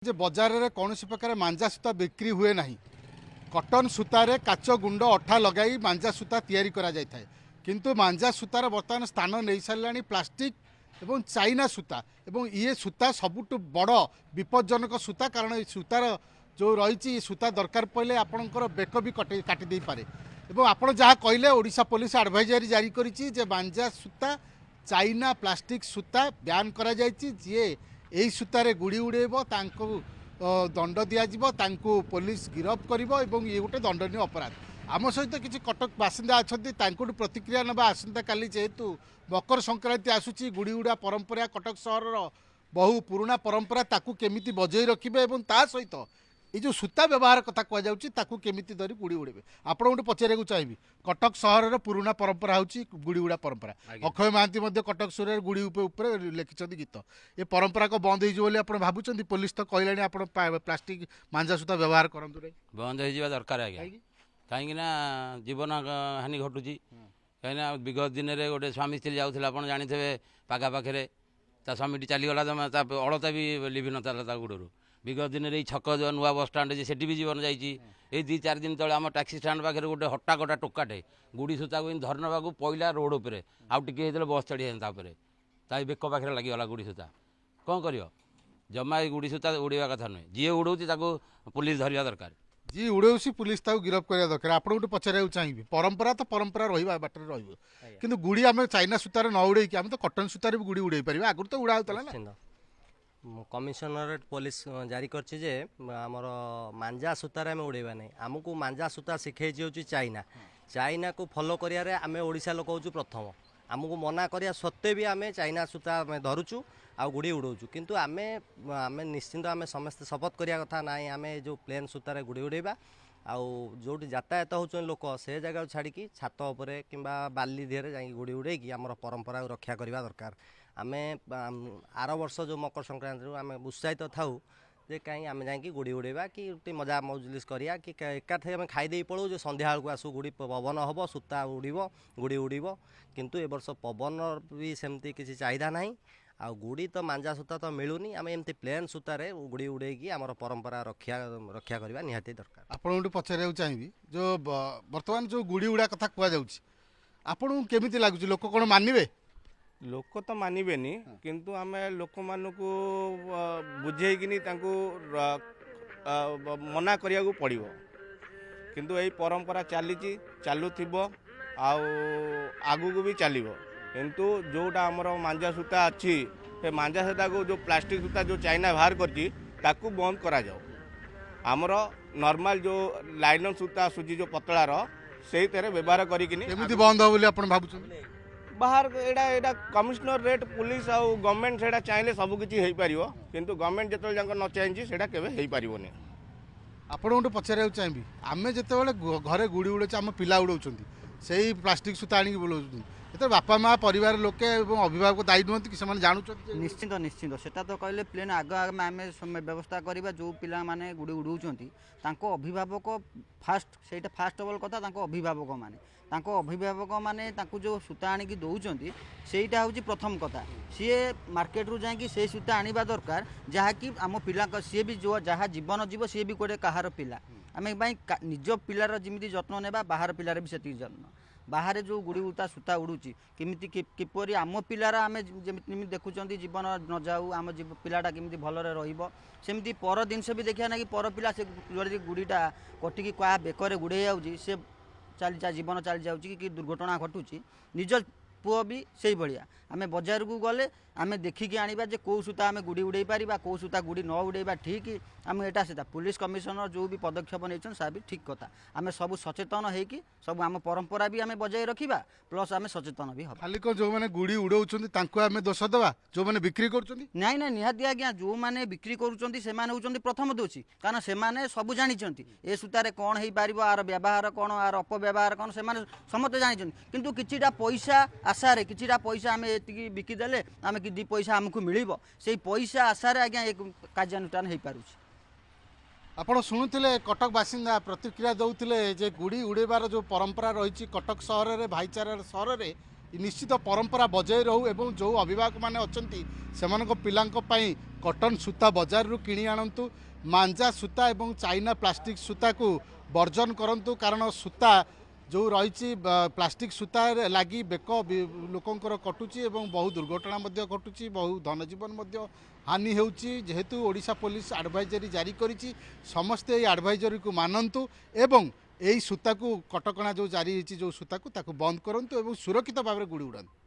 जे बजार में कौन प्रकार मांजा सूता बिक्री हुए ना कटन सूतार काच गुंड अठा लगाई मांजा सूता तैयारी करा जाय थाए किंतु मांजा सूतार बर्तमान स्थान नहीं सारे प्लास्टिक एवं चाइना सूता एवं ये सूता सबुठ बड़ विपज्जनक सूता कारण ये सूतार जो रही सूता दरकार पड़े आपणकर बेक भी काटिदे पारे एवं आपड़ जहाँ कहले ओडिशा पुलिस एडवाइजरी जारी करिछि जे मांजा सूता चाइना प्लास्टिक सूता ब्यान करा जायछि जे यही सूतार गुड़ी उड़ेब दंड दिज्व पुलिस गिरफ कर ये गोटे दंडनीय अपराध। आम सहित किसी कटक बासिंदा अच्छा प्रतिक्रिया ना आसंता काली जेहेतु मकर संक्रांति आसूची गुड़ी उड़ा परंपरा कटक सहर बहु पुराना परंपरा ताकू केमिति बजई रखिबे एवं ता सहित ये जो सूता व्यवहार कथा कहु केमिति धरी गुड़ी उड़ेबे आपण गोटे पचारे चाहिए कटक सहर पुराना परंपरा होची गुड़ी उड़ा परंपरा अक्षय महांती कटक सहर गुड़ी उपर लिखिं गीत ये परंपरा को बंद हो भावुं पुलिस तो कहलानी आप प्लास्टिक मांजा सूता व्यवहार करूँ बंद हो दरकार आज्ञा कहीं जीवन हानि घटुची कहीं विगत दिन में गोटे स्वामी स्त्री जाऊला आप जानते पखापाखे स्वामी चलीगला अलता भी लिभि ना गुड़ू विगत दिन में छक जो नुआ बस स्टाण्ड से भी जीवन जाइए दी चार दिन तले आम टैक्सी स्टाण्ड पाखे गोटे हट्टा कटा टोकाटे गुड़ी सूता को धर ना पहला रोड उपर आउ टे बस चढ़ी जाता बेक पाखे लगिगला गुड़ी सूता कौन कर जमा गुड़ी सूता उड़ेवा कथा नुहे जी उड़ौती पुलिस धरवा दरकार जी उड़ौसी पुलिस गिरफ करवा दरकार आप पचार चाहिए परंपरा तो परंपरा रहा बाटर रही गुड़ी आम चाइना सूतार न उड़े आम तो कटन सूतार भी गुड़ी उड़े पार आगुरी तो उड़ा होता ना कमिशनरेट पुलिस जारी करछि आमर मांजा सूतार आम उड़ेबा नहीं आमको मांजा सूता शिखई हूँ चाइना चाइना को फॉलो करियारे आमे ओडिशा लोक हूँ प्रथम आमको मना करिया सत्वे भी आमे चाइना सूता आम धरुचु आ गुड़ी उड़ौचु किंतु आमे आमे निश्चिंत आमे समस्त शपथ करिया कथा ना आमे जो प्लेन सूतार गुड़ी उड़ेबा आउ जो यातायात होचन लोक से जगह छाड़ी छात उपरे किंबा बाली दिहरे जाई गुड़ी उड़ेकी आमर परंपरा रक्षा करबा दरकार आमे आर वर्ष जो मकर संक्रांति आम उत्साहित थाऊ जे कहीं आम जा गुड़ी उड़ेबा कि मजा मौजलिस करिया कि एकाथे आम खाईदे पड़ू जो संध्या बेलू आसू गुड़ी पवन हम सूता उड़ब गुड़ी उड़ब किंतु ए वर्ष पवन भी सेमती किसी चाहिदा नहीं आ गुड़ी तो मांजा सूता तो मिलूनी आम एमती प्लेन सूतार गुड़ी उड़ेकी आमर परंपरा रक्षा करवा निहाती दरकार। आपन पचार चाहिए जो बर्तमान जो गुड़ी उड़ा कथा कहूँ केमी लगुच लोक कौन मानवे लोक तो मानवेनी किंतु आमे लोक मानू बुझेकिनी मना करिया को पड़िबो किंतु यही परंपरा चली चलुथिबो आगु को भी चलिबो किंतु जोटा आमर मांजा सूता अच्छी से मांजा सूता को जो प्लास्टिक सूता जो चाइना बाहर करची ताकू बंद करा जाओ आमर नॉर्मल जो लाइनन सूता आसूची जो पतलार से व्यवहार करिकिनी बंद हो बोली आपण भाबुछन बाहर एटा कमिशनर रेट पुलिस आउ गवर्नमेंट से चाहिए सबकि हो पार किंतु गवर्नमेंट जो न चाहिए से केवे पारनी आपण गोटे पचार चाहिए आम जो घरे गुड़ी उड़े आम पिला उड़ाऊँ से प्लास्टिक सूता आनिक बुलाऊँ ये बापा माँ परिवार लोके अभिभावक दायी नुहत कि जानूँ निश्चिंत निश्चिंत सेटा तो कहले प्लेन आग आम व्यवस्था करवा जो पिला माने गुड़ी उड़ाऊँ अभिभावक फास्ट से फास्ट अवल कथा अभिभावक माने जो सूता आनिक दौरान सेटा हूँ प्रथम कथा सी मार्केट रू जाकि से सूता आनिबा दरकार जहाँकि आम पिला सी भी जो जहाँ जीवन जीव सी भी गोटे कहार पिला आम निज पिलार जमी जत्न नेबा बाहर पिलार भी से जत्न बाहर जो गुड़ी उता सूता उड़ूची किमिति किपरि आम पिलार आम जमी देखुं जीवन न जाऊ आम पिलाटा केमिति भलरे रहिबो सेमिति पर जिनस भी देखिया ना कि पर पिला से गुड़ीटा कटिकी क्या बेकर गुड़े जाऊँगी से चली जीवन चली जाऊँगी कि दुर्घटना घटुची निज पुओ भी से भाया आम बजार को गले आम देखिकी आनिबा जे कौ सूता आम गुड़ी उड़े पारिबा कौ सूता गुड़ी न उड़ेबा ठीक आम एटा सेटा पुलिस कमिशनर जो भी पदक्षेप नहीं सा भी ठीक कथा आम सब सचेतन होगी सब आम परंपरा भी आम बजाय रखा प्लस आम सचेतन भी हम खाली को जो मैंने गुड़ी उड़ाऊँ दोष दवा जो मैंने बिक्री कर निहाती आज्ञा जो मैंने बिक्री कर प्रथम दोषी कारण से सब जानते ए सूतार कौन हो पार आर व्यवहार कौन आर अपव्यवहार कौन से समस्त जानते किंतु किछिटा पैसा आशारे किछिटा पैसा आम ये बिकिदेले आम कि दी पैसा आमको मिल से पैसा आशारे आज्ञा एक कार्यानुष्ठान हो पार आपण शुणुले कटक बासिंदा प्रतिक्रिया दौले जे गुड़ी उड़ेबार जो परंपरा रही कटक सहर में भाईचारार सहर में निश्चित परंपरा बजाय रहू एवं जो अभिभावक मैंने अच्छा से पिलांको पई कॉटन सूता बजार रु किणी आणंतु मांजा सूता एवं चाइना प्लास्टिक सूता को वर्जन करंतु कारण सूता जो रही प्लास्टिक सूता लगी बेक लोकंर कटुची एवं बहु दुर्घटना घटुची बहु धनजीवन हानि होउची जेहेतु ओडिशा पुलिस एडवाइजरी जारी करिछि समस्ते ये एडवाइजरी को मानंतु एवं यही सूता को कटकणा जो जारी होती जो सूता को बंद करंतु एवं सुरक्षित भाव में गुड़ी उड़ान्तु।